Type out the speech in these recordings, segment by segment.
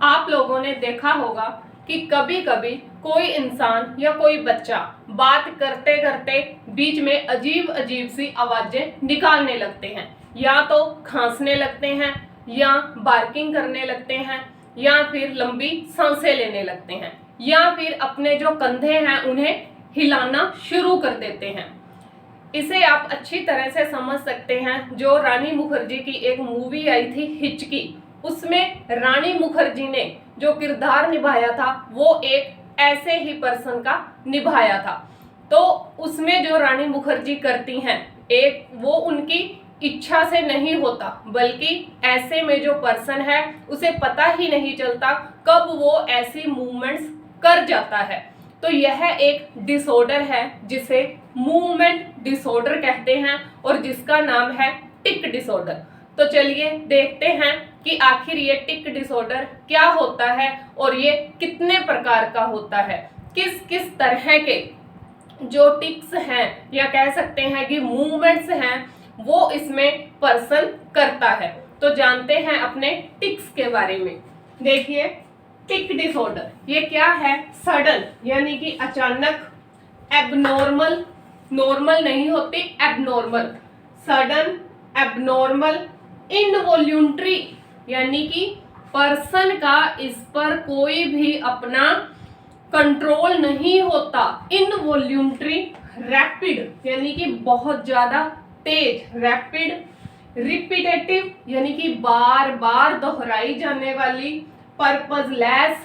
आप लोगों ने देखा होगा कि कभी कभी कोई इंसान या कोई बच्चा बात करते करते बीच में अजीब अजीब सी आवाजें निकालने लगते हैं, या तो खांसने लगते हैं, या बार्किंग करने लगते हैं, या फिर लंबी सांसें लेने लगते हैं, या फिर अपने जो कंधे हैं उन्हें हिलाना शुरू कर देते हैं। इसे आप अच्छी तरह से समझ सकते हैं। जो रानी मुखर्जी की एक मूवी आई थी हिचकी, उसमें रानी मुखर्जी ने जो किरदार निभाया था वो एक ऐसे ही पर्सन का निभाया था। तो उसमें जो रानी मुखर्जी करती हैं, एक वो उनकी इच्छा से नहीं होता, बल्कि ऐसे में जो पर्सन है उसे पता ही नहीं चलता कब वो ऐसी मूवमेंट्स कर जाता है। तो यह एक डिसऑर्डर है जिसे मूवमेंट डिसऑर्डर कहते हैं और जिसका नाम है टिक डिसऑर्डर। तो चलिए देखते हैं कि आखिर ये टिक डिसऑर्डर क्या होता है और ये कितने प्रकार का होता है, किस किस तरह के जो टिक्स हैं या कह सकते हैं कि मूवमेंट्स हैं वो इसमें पर्सन करता है। तो जानते हैं अपने टिक्स के बारे में। देखिए, टिक डिसऑर्डर ये क्या है? सडन यानी कि अचानक, एबनॉर्मल, नॉर्मल नहीं होती, एबनॉर्मल, सडन, एबनॉर्मल, इनवॉल्यूंटरी यानी कि पर्सन का इस पर कोई भी अपना कंट्रोल नहीं होता, इनवॉल्यूंटरी, रैपिड यानी कि बहुत ज्यादा तेज, रैपिड, रिपीटेटिव यानी कि बार बार दोहराई जाने वाली, पर्पजलेस,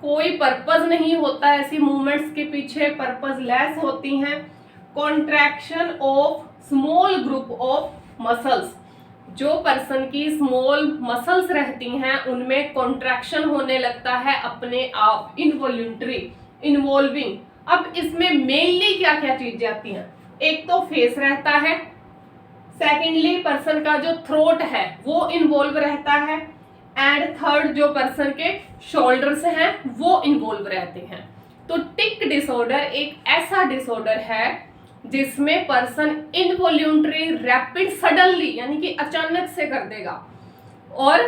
कोई पर्पज नहीं होता ऐसी मूवमेंट्स के पीछे, पर्पजलेस होती हैं, contraction of small group of muscles, जो पर्सन की स्मॉल मसल्स रहती हैं उनमें कॉन्ट्रैक्शन होने लगता है अपने आप, इनवॉल्यूंटरी, इन्वॉल्विंग। अब इसमें मेनली क्या क्या चीजें आती हैं? एक तो फेस रहता है, सेकेंडली पर्सन का जो थ्रोट है वो इन्वॉल्व रहता है, एंड थर्ड जो पर्सन के शोल्डर्स हैं वो इन्वॉल्व रहते हैं। तो टिक डिसऑर्डर एक ऐसा डिसऑर्डर है जिसमें पर्सन इनवॉल्यूंटरी, रैपिड, सडनली यानी कि अचानक से कर देगा, और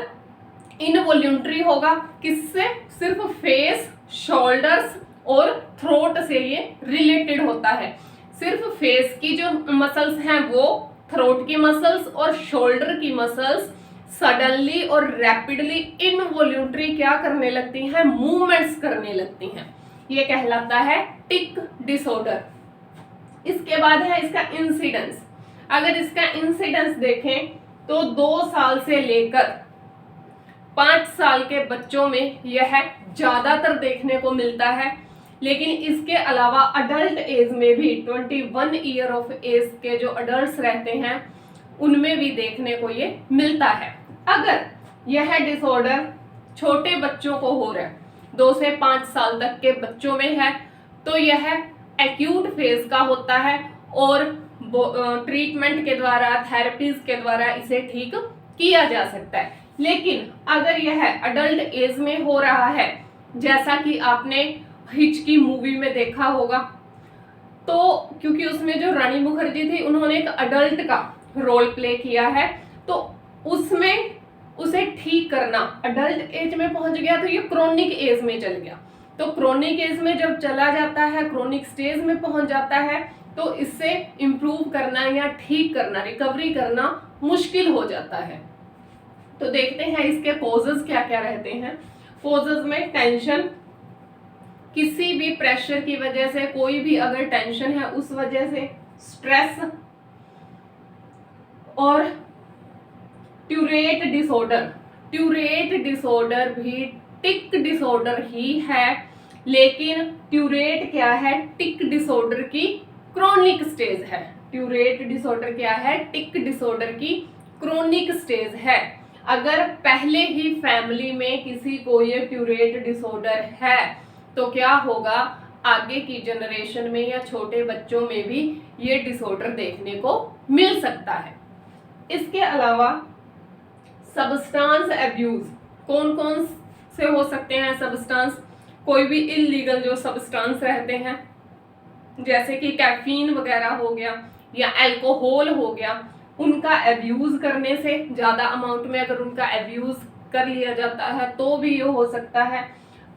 इनवॉल्यूंटरी होगा किससे? सिर्फ फेस, शोल्डर्स और थ्रोट से ये रिलेटेड होता है। सिर्फ फेस की जो मसल्स हैं वो, थ्रोट की मसल्स और शोल्डर की मसल्स सडनली और रैपिडली इनवॉल्यूंटरी क्या करने लगती हैं? मूवमेंट्स करने लगती हैं। ये कहलाता है टिक डिसऑर्डर। इसके बाद है इसका इंसिडेंस। अगर इसका इंसिडेंस देखें तो 2 साल से लेकर 5 साल के बच्चों में यह ज्यादातर देखने को मिलता है, लेकिन इसके अलावा अडल्ट एज में भी 21 ईयर ऑफ एज के जो अडल्ट रहते हैं उनमें भी देखने को ये मिलता है। अगर यह डिसऑर्डर छोटे बच्चों को हो रहा है, 2 से 5 साल तक के बच्चों में है, तो यह एक्यूट फेज का होता है और ट्रीटमेंट के द्वारा, थेरेपीज के द्वारा इसे ठीक किया जा सकता है। लेकिन अगर यह अडल्ट एज में हो रहा है, जैसा कि आपने हिचकी मूवी में देखा होगा, तो क्योंकि उसमें जो रानी मुखर्जी थी उन्होंने एक अडल्ट का रोल प्ले किया है, तो उसमें उसे ठीक करना, अडल्ट एज में पहुंच गया तो ये क्रोनिक एज में चल गया। तो क्रोनिक एज में जब चला जाता है, क्रोनिक स्टेज में पहुंच जाता है, तो इससे इम्प्रूव करना या ठीक करना, रिकवरी करना मुश्किल हो जाता है। तो देखते हैं इसके कॉजेज क्या क्या रहते हैं। कॉजेज में टेंशन, किसी भी प्रेशर की वजह से, कोई भी अगर टेंशन है उस वजह से, स्ट्रेस, और ट्यूरेट डिसऑर्डर। ट्यूरेट डिसऑर्डर भी टिक डिसऑर्डर ही है, लेकिन ट्यूरेट क्या है? टिक डिसऑर्डर की क्रोनिक स्टेज है। ट्यूरेट डिसऑर्डर क्या है? टिक डिसऑर्डर की क्रोनिक स्टेज है। अगर पहले ही फैमिली में किसी को ये ट्यूरेट डिसऑर्डर है तो क्या होगा? आगे की जनरेशन में या छोटे बच्चों में भी ये डिसऑर्डर देखने को मिल सकता है। इसके अलावा सब्सटेंस अब्यूज, कौन कौन से हो सकते हैं सब्सटेंस? कोई भी इलीगल जो सब्सटेंस रहते हैं, जैसे कि कैफीन वगैरह हो गया या अल्कोहल हो गया, उनका अब्यूज करने से, ज्यादा अमाउंट में अगर उनका अब्यूज कर लिया जाता है तो भी ये हो सकता है।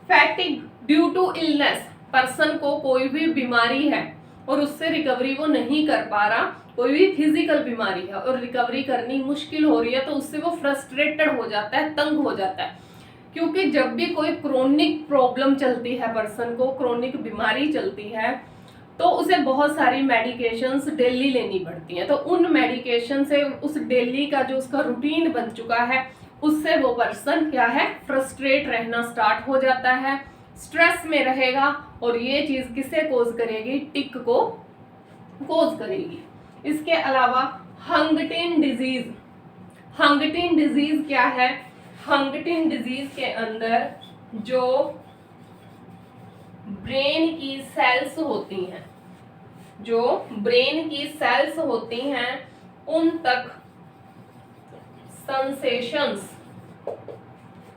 Fatigue due to illness, person को कोई भी बीमारी है और उससे रिकवरी वो नहीं कर पा रहा, कोई भी फिजिकल बीमारी है और रिकवरी करनी मुश्किल हो रही है, तो उससे वो फ्रस्ट्रेटेड हो जाता है, तंग हो जाता है। क्योंकि जब भी कोई क्रोनिक प्रॉब्लम चलती है, पर्सन को क्रोनिक बीमारी चलती है, तो उसे बहुत सारी मेडिकेशंस डेली लेनी पड़ती हैं। तो उन मेडिकेशन से उस डेली का जो उसका रूटीन बन चुका है, उससे वो पर्सन क्या है, फ्रस्ट्रेट रहना स्टार्ट हो जाता है, स्ट्रेस में रहेगा और ये चीज किसे कोज करेगी, टिक को कोज करेगी। इसके अलावा हंगटिन डिजीज, हंगटिन डिजीज क्या है, हंगटिन डिजीज के अंदर जो ब्रेन की सेल्स होती हैं, जो ब्रेन की सेल्स होती हैं, उन तक सेंसेशंस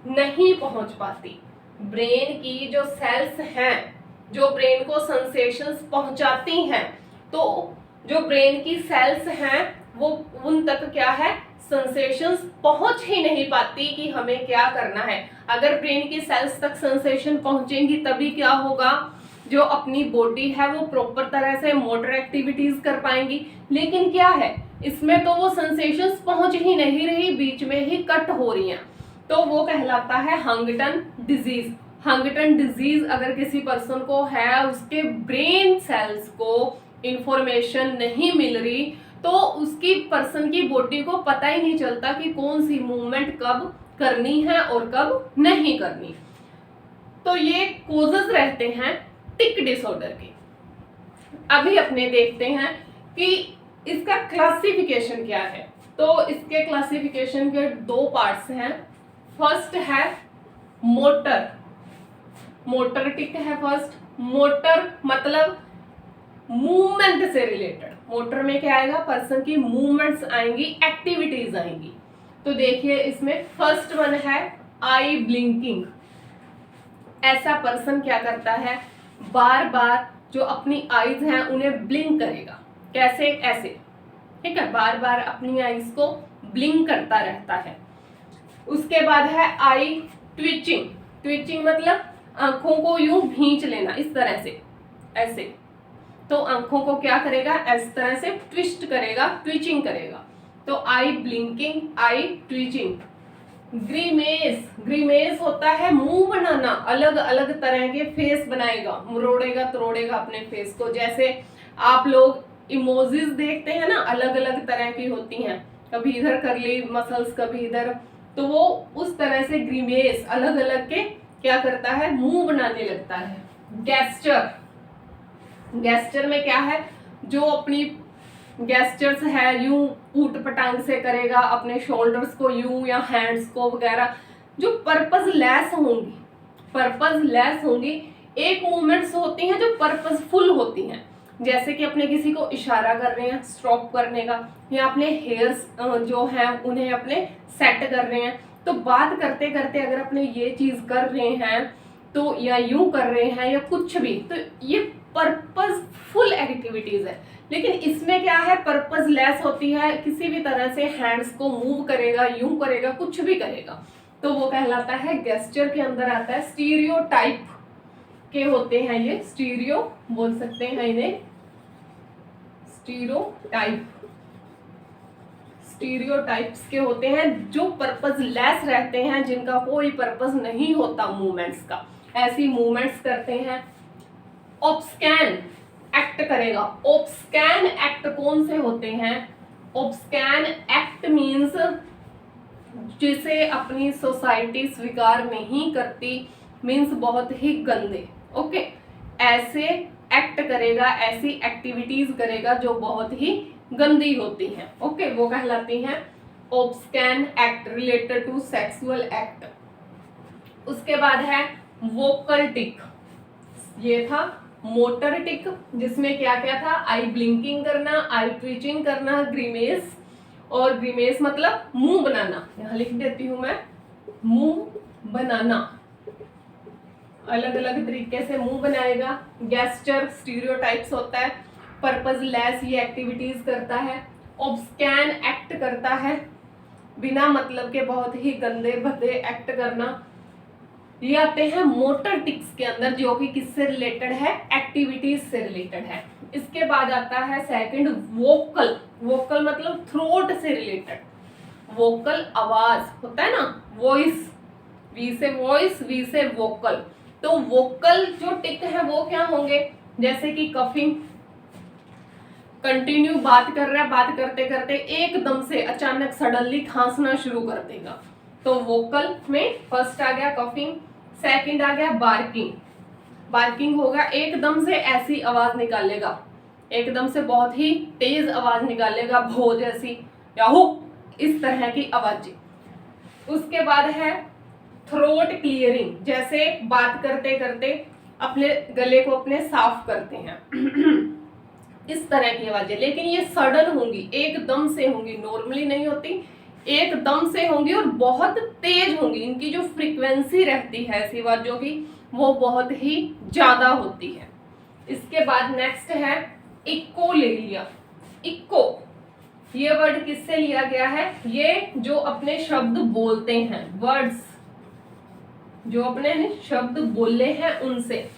नहीं पहुंच पाती। ब्रेन की जो सेल्स हैं, जो ब्रेन को सेंसेशंस पहुंचाती हैं, तो जो ब्रेन की सेल्स हैं वो उन तक क्या है, सेंसेशंस पहुंच ही नहीं पाती कि हमें क्या करना है। अगर ब्रेन की सेल्स तक सेंसेशन पहुंचेंगी तभी क्या होगा, जो अपनी बॉडी है वो प्रॉपर तरह से मोटर एक्टिविटीज कर पाएंगी। लेकिन क्या है, इसमें तो वो सेंसेशंस पहुंच ही नहीं रही, बीच में ही कट हो रही हैं, तो वो कहलाता है हंगटन डिजीज। हंगटन डिजीज अगर किसी पर्सन को है, उसके ब्रेन सेल्स को इंफॉर्मेशन नहीं मिल रही, तो उसकी पर्सन की बॉडी को पता ही नहीं चलता कि कौन सी मूवमेंट कब करनी है और कब नहीं करनी। तो ये कोजेस रहते हैं टिक डिसऑर्डर के। अभी अपने देखते हैं कि इसका क्लासिफिकेशन क्या है। तो इसके क्लासिफिकेशन के दो पार्ट्स हैं। फर्स्ट है मोटर, मोटर टिक है फर्स्ट। मोटर मतलब मूवमेंट से रिलेटेड। मोटर में क्या आएगा, पर्सन की मूवमेंट्स आएंगी, एक्टिविटीज आएंगी। तो देखिए इसमें फर्स्ट वन है आई ब्लिंकिंग। ऐसा पर्सन क्या करता है, बार बार जो अपनी आईज हैं उन्हें ब्लिंक करेगा। कैसे, ऐसे, ठीक है, बार बार अपनी आईज को ब्लिंक करता रहता है। उसके बाद है आई ट्विचिंग। ट्विचिंग मतलब आंखों को यूं भींच लेना, इस तरह से, ऐसे। तो आंखों को क्या करेगा, इस तरह से ट्विस्ट करेगा, ट्विचिंग करेगा। तो आई ब्लिंकिंग, आई ट्विचिंग। ग्रीमेस, ग्रीमेस होता है मुंह बनाना, अलग अलग तरह के फेस बनाएगा, मुरोड़ेगा तोड़ेगा अपने फेस को। जैसे आप लोग इमोजीज देखते हैं ना, अलग अलग तरह की होती हैं, कभी इधर कर ली मसल्स, कभी इधर, तो वो उस तरह से ग्रीमेस अलग अलग के क्या करता है, मुंह बनाने लगता है। गेस्चर, गेस्चर में क्या है, जो अपनी गेस्चर्स है यूं ऊट पटांग से करेगा, अपने शोल्डर्स को यूं या हैंड्स को वगैरह, जो पर्पस लेस होंगी, पर्पस लेस होंगी। एक मूवमेंट्स होती हैं जो पर्पसफुल होती हैं, जैसे कि अपने किसी को इशारा कर रहे हैं स्टॉप करने का, या अपने हेयर्स जो हैं उन्हें अपने सेट कर रहे हैं। तो बात करते करते अगर अपने ये चीज कर रहे हैं, तो या यूं कर रहे हैं या कुछ भी, तो ये पर्पसफुल एक्टिविटीज है। लेकिन इसमें क्या है, पर्पस लेस होती है, किसी भी तरह से हैंड्स को मूव करेगा, यूं करेगा, कुछ भी करेगा, तो वो कहलाता है गेस्चर के अंदर आता है। स्टीरियोटाइप के होते हैं ये, स्टीरियो बोल सकते हैं इन्हें, स्टीरियोटाइप, स्टीरियोटाइप्स के होते हैं जो पर्पस लेस रहते हैं, जिनका कोई पर्पस नहीं होता मूवमेंट्स का, ऐसी मूवमेंट्स करते हैं। ऑब्स्कैन एक्ट करेगा। ऑब्स्कैन एक्ट कौन से होते हैं, ऑब्स्कैन एक्ट मीन्स जिसे अपनी सोसाइटी स्वीकार नहीं करती, मीन्स बहुत ही गंदे, ओके, ऐसे एक्ट करेगा, ऐसी एक्टिविटीज करेगा जो बहुत ही गंदी होती हैं, ओके, वो कहलाती हैं obscene act, related to sexual act. उसके बाद है वोकल टिक। ये था मोटर टिक, जिसमें क्या क्या था, आई ब्लिंकिंग करना, आई ट्विचिंग करना, ग्रीमेस, और ग्रीमेस मतलब मुंह बनाना, यहां लिख देती हूं मैं, मुंह बनाना, अलग अलग तरीके से मुंह बनाएगा। गेस्चर स्टीरियोटाइप्स होता है, पर्पस लेस ये एक्टिविटीज करता है। ऑब्स्कैन एक्ट करता है, बिना मतलब के बहुत ही गंदे भद्दे एक्ट करना। ये आते हैं मोटर टिक्स के अंदर, जो कि किससे रिलेटेड है, एक्टिविटीज से रिलेटेड है। इसके बाद आता है सेकंड वोकल। वोकल मतलब थ्रोट से रिलेटेड। वोकल आवाज होता है ना, वॉइस, वी से वॉइस, वी से वोकल। तो वोकल जो टिक है वो क्या होंगे, जैसे कि कफिंग, कंटिन्यू बात कर रहा है, बात करते करते एकदम से अचानक सडनली खांसना शुरू कर देगा। तो वोकल में फर्स्ट आ गया कफिंग, सेकंड आ गया बार्किंग। बार्किंग होगा एकदम से ऐसी आवाज निकालेगा, एकदम से बहुत ही तेज आवाज निकालेगा, भो जैसी या हो, इस तरह की आवाजें। उसके बाद है थ्रोट क्लियरिंग, जैसे बात करते करते अपने गले को अपने साफ करते हैं इस तरह की आवाजें। लेकिन ये सडन होंगी, एकदम से होंगी, नॉर्मली नहीं होती, एकदम से होंगी और बहुत तेज होंगी। इनकी जो फ्रीक्वेंसी रहती है ऐसी आवाजों की, वो बहुत ही ज्यादा होती है। इसके बाद नेक्स्ट है इक्को ले लिया। इक्को, ये वर्ड किससे लिया गया है, ये जो अपने शब्द बोलते हैं, वर्ड्स जो अपने शब्द बोले हैं उनसे।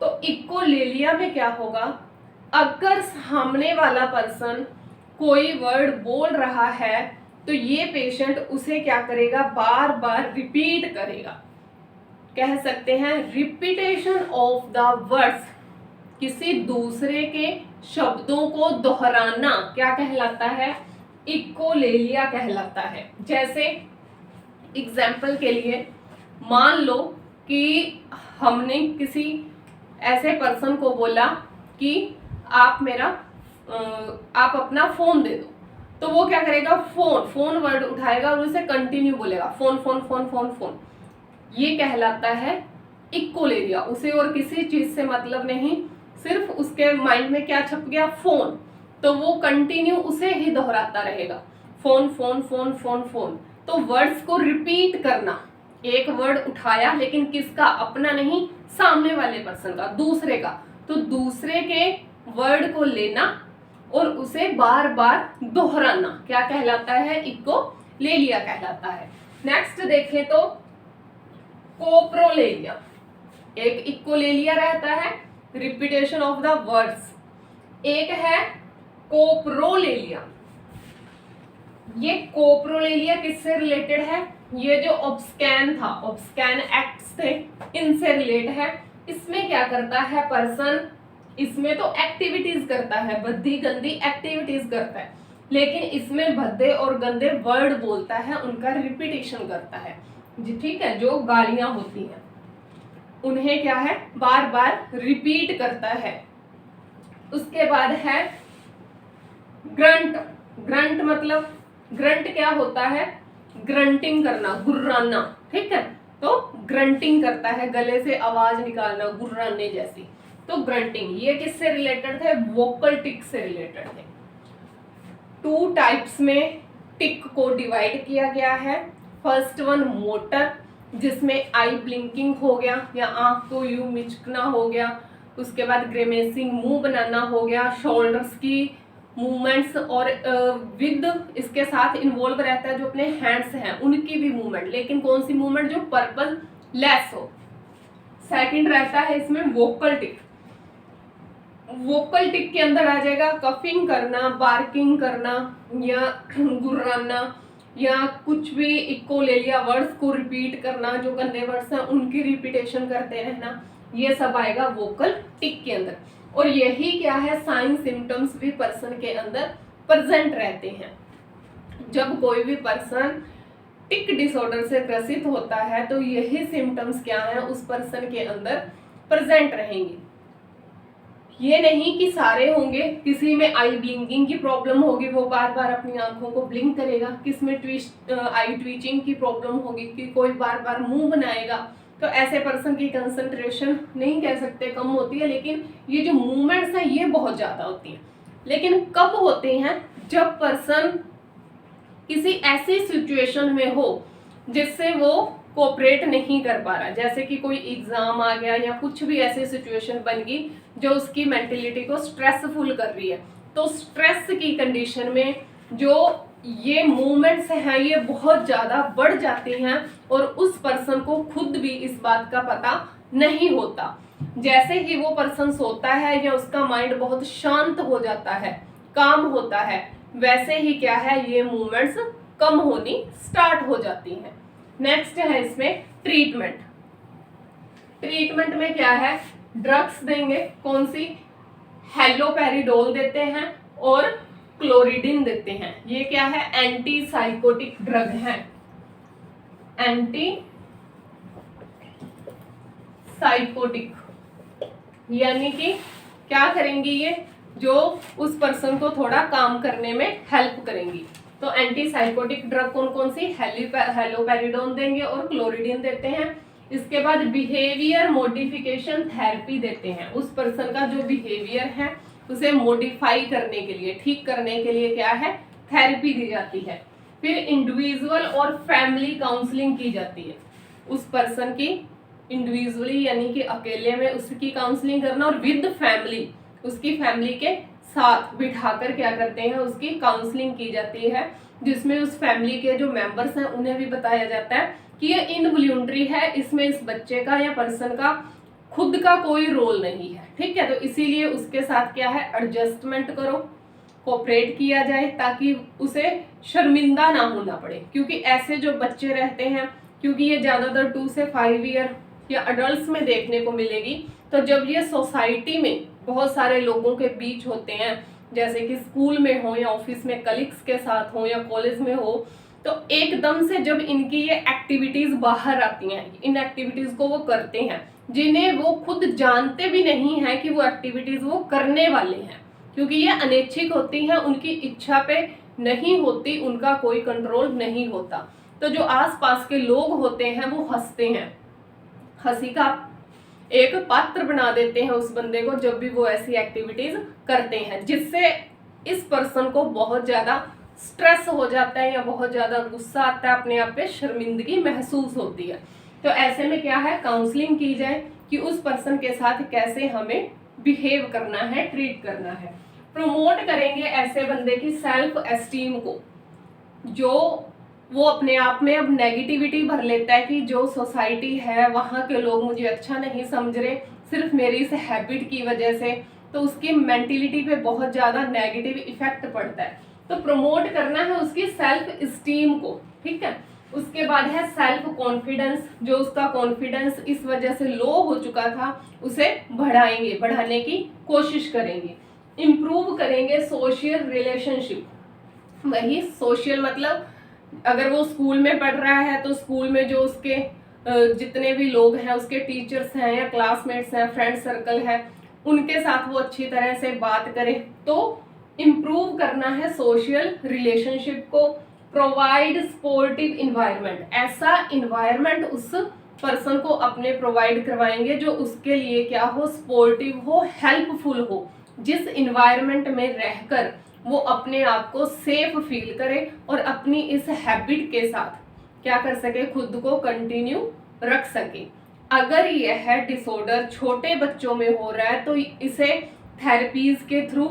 तो इक्को ले लिया में क्या होगा, अगर सामने वाला पर्सन कोई वर्ड बोल रहा है तो ये पेशेंट उसे क्या करेगा, बार बार रिपीट करेगा। कह सकते हैं रिपीटेशन ऑफ द वर्ड्स, किसी दूसरे के शब्दों को दोहराना क्या कहलाता है, इक्कोलेलिया कहलाता है। जैसे एग्जाम्पल के लिए मान लो कि हमने किसी ऐसे पर्सन को बोला कि आप अपना फोन दे दो, तो वो क्या करेगा, फोन वर्ड उठाएगा और उसे कंटिन्यू बोलेगा, phone phone phone phone phone. ये कहलाता है इक्कोलेलिया। उसे और किसी चीज से मतलब नहीं, सिर्फ उसके माइंड में क्या छप गया, फोन, तो वो कंटिन्यू उसे ही दोहराता रहेगा, phone phone phone phone phone. तो वर्ड्स को रिपीट करना, एक वर्ड उठाया लेकिन किसका, अपना नहीं, सामने वाले पर्सन का, दूसरे का। तो दूसरे के वर्ड को लेना और उसे बार बार दोहराना क्या कहलाता है, इक्कोलेलिया कहलाता है। नेक्स्ट देखें तो कोप्रोलेलिया। एक इक्कोलेलिया रहता है, रिपीटेशन ऑफ द वर्ड्स, एक है कोप्रोलेलिया। ये कोप्रोलेलिया किससे रिलेटेड है, ये जो ऑब्स्कैन था, ऑब्स्कैन एक्ट्स थे, इनसे रिलेट है। इसमें क्या करता है पर्सन, इसमें तो एक्टिविटीज करता है, भद्दी गंदी एक्टिविटीज करता है, लेकिन इसमें भद्दे और गंदे वर्ड बोलता है, उनका रिपीटेशन करता है जी, ठीक है। जो गालियां होती हैं उन्हें क्या है, बार बार रिपीट करता है। उसके बाद है ग्रंट। ग्रंट मतलब, ग्रंट क्या होता है, ग्रंटिंग करना, गुर्राना, ठीक है। तो ग्रंटिंग करता है, गले से आवाज निकालना, गुर्राने जैसी। तो ग्रंटिंग, ये किससे रिलेटेड थे, वोकल टिक से रिलेटेड थे। 2 टाइप्स में टिक को डिवाइड किया गया है। फर्स्ट वन मोटर, जिसमें आई ब्लिंकिंग हो गया या आंख को यूं मिचकना हो गया। उसके बाद ग्रेमेसिंग, मुंह बनाना हो गया। शोल्डर्स की मूवमेंट्स और विद इसके साथ इन्वॉल्व रहता है जो अपने हैंड्स हैं उनकी भी मूवमेंट, लेकिन कौन सी मूवमेंट, जो पर्पज लेस हो। सेकंड रहता है इसमें वोकल टिक। वोकल टिक के अंदर आ जाएगा कफिंग करना, बार्किंग करना या गुर्राना, या कुछ भी इक्कोलेलिया वर्ड्स को रिपीट करना, जो गंदे वर्ड्स हैं उनकी रिपीटेशन करते रहना, ये सब आएगा वोकल टिक के अंदर। और यही क्या है, साइन सिम्टम्स भी पर्सन के अंदर प्रेजेंट रहते हैं। जब कोई भी पर्सन टिक डिसऑर्डर से ग्रसित होता है तो यही सिम्टम्स क्या है, उस पर्सन के अंदर प्रेजेंट रहेंगे। ये नहीं कि सारे होंगे, किसी में आई ब्लिंकिंग की प्रॉब्लम होगी, वो बार बार अपनी आंखों को ब्लिंक करेगा, किसमें आई ट्विचिंग की प्रॉब्लम होगी कि कोई बार बार मुंह बनाएगा। तो ऐसे पर्सन की कंसंट्रेशन नहीं कह सकते कम होती है, लेकिन ये जो मूवमेंट्स हैं ये बहुत ज़्यादा होती हैं। लेकिन कब होते हैं, जब पर्सन किसी ऐसी सिचुएशन में हो जिससे वो कोऑपरेट नहीं कर पा रहा, जैसे कि कोई एग्जाम आ गया या कुछ भी ऐसी सिचुएशन बन गई जो उसकी मेंटलिटी को स्ट्रेसफुल कर रही है। तो स्ट्रेस की कंडीशन में जो ये मूवमेंट्स हैं ये बहुत ज़्यादा बढ़ जाती हैं और उस पर्सन को खुद भी इस बात का पता नहीं होता। जैसे ही वो पर्सन सोता है या उसका माइंड बहुत शांत हो जाता है, काम होता है, वैसे ही क्या है ये मूवमेंट्स कम होनी स्टार्ट हो जाती हैं। नेक्स्ट है इसमें ट्रीटमेंट। ट्रीटमेंट में क्या है, ड्रग्स देंगे, कौन सी, हेलोपेरिडोल देते हैं और क्लोरिडिन देते हैं। ये क्या है, एंटी साइकोटिक ड्रग है, एंटी साइकोटिक, यानी कि क्या करेंगी ये, जो उस पर्सन को थोड़ा काम करने में हेल्प करेंगी। तो एंटी साइकोटिक ड्रग कौन कौन सी, हेलोपेरिडोन देंगे और क्लोरिडिन देते हैं। इसके बाद बिहेवियर मॉडिफिकेशन थेरेपी देते हैं, उस पर्सन का जो बिहेवियर है उसे मॉडिफाई करने के लिए, ठीक करने के लिए क्या है, थेरेपी दी जाती है। फिर इंडिविजुअल और फैमिली काउंसलिंग की जाती है, उस पर्सन की इंडिविजुअली यानी कि अकेले में उसकी काउंसलिंग करना और विद फैमिली, उसकी फैमिली के साथ बिठाकर क्या करते हैं, उसकी काउंसलिंग की जाती है, जिसमें उस फैमिली के जो मेंबर्स हैं उन्हें भी बताया जाता है कि ये इनवॉल्यूंटरी है, इसमें इस बच्चे का या पर्सन का खुद का कोई रोल नहीं है, ठीक है। तो इसीलिए उसके साथ क्या है, एडजस्टमेंट करो, कोऑपरेट किया जाए ताकि उसे शर्मिंदा ना होना पड़े। क्योंकि ऐसे जो बच्चे रहते हैं, क्योंकि ये ज़्यादातर 2 से 5 ईयर या अडल्ट में देखने को मिलेगी, तो जब ये सोसाइटी में बहुत सारे लोगों के बीच होते हैं, जैसे कि स्कूल में हो या ऑफिस में कलीग्स के साथ हो या कॉलेज में हो, तो एकदम से जब इनकी ये एक्टिविटीज बाहर आती हैं, इन एक्टिविटीज को वो करते हैं जिन्हें वो खुद जानते भी नहीं है कि वो एक्टिविटीज वो करने वाले हैं, क्योंकि ये अनैच्छिक होती हैं, उनकी इच्छा पे नहीं होती, उनका कोई कंट्रोल नहीं होता। तो जो आसपास के लोग होते हैं वो हंसते हैं, हंसी का एक पात्र बना देते हैं उस बंदे को जब भी वो ऐसी एक्टिविटीज करते हैं, जिससे इस पर्सन को बहुत ज्यादा स्ट्रेस हो जाता है या बहुत ज्यादा गुस्सा आता है, अपने आप पे शर्मिंदगी महसूस होती है। तो ऐसे में क्या है, काउंसलिंग की जाए कि उस पर्सन के साथ कैसे हमें बिहेव करना है, ट्रीट करना है। प्रमोट करेंगे ऐसे बंदे की सेल्फ एस्टीम को, जो वो अपने आप में अब नेगेटिविटी भर लेता है कि जो सोसाइटी है वहाँ के लोग मुझे अच्छा नहीं समझ रहे, सिर्फ मेरी इस हैबिट की वजह से, तो उसकी मेंटिलिटी पे बहुत ज़्यादा नेगेटिव इफेक्ट पड़ता है। तो प्रमोट करना है उसकी सेल्फ स्टीम को, ठीक है। उसके बाद है सेल्फ कॉन्फिडेंस, जो उसका कॉन्फिडेंस इस वजह से लो हो चुका था उसे बढ़ाएंगे, बढ़ाने की कोशिश करेंगे। इम्प्रूव करेंगे सोशल रिलेशनशिप, वही सोशल मतलब अगर वो स्कूल में पढ़ रहा है तो स्कूल में जो उसके जितने भी लोग हैं, उसके टीचर्स हैं या क्लासमेट्स हैं, फ्रेंड सर्कल है, उनके साथ वो अच्छी तरह से बात करे। तो इम्प्रूव करना है सोशल रिलेशनशिप को। प्रोवाइड सपोर्टिव इन्वायरमेंट, ऐसा इन्वायरमेंट उस पर्सन को अपने प्रोवाइड करवाएंगे जो उसके लिए क्या हो, सपोर्टिव हो, हेल्पफुल हो, जिस इन्वायरमेंट में रहकर वो अपने आप को सेफ फील करे और अपनी इस हैबिट के साथ क्या कर सके, खुद को कंटिन्यू रख सके। अगर यह डिसऑर्डर छोटे बच्चों में हो रहा है तो इसे थेरेपीज के थ्रू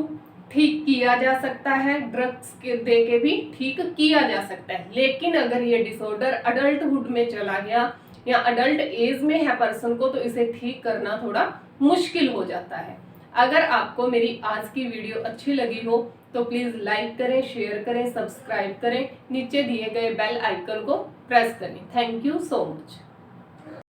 ठीक किया जा सकता है, ड्रग्स के दे के भी ठीक किया जा सकता है। लेकिन अगर ये डिसऑर्डर अडल्टहुड में चला गया या अडल्ट एज में है पर्सन को, तो इसे ठीक करना थोड़ा मुश्किल हो जाता है। अगर आपको मेरी आज की वीडियो अच्छी लगी हो तो प्लीज़ लाइक करें, शेयर करें, सब्सक्राइब करें, नीचे दिए गए बेल आइकन को प्रेस करें। Thank you so much.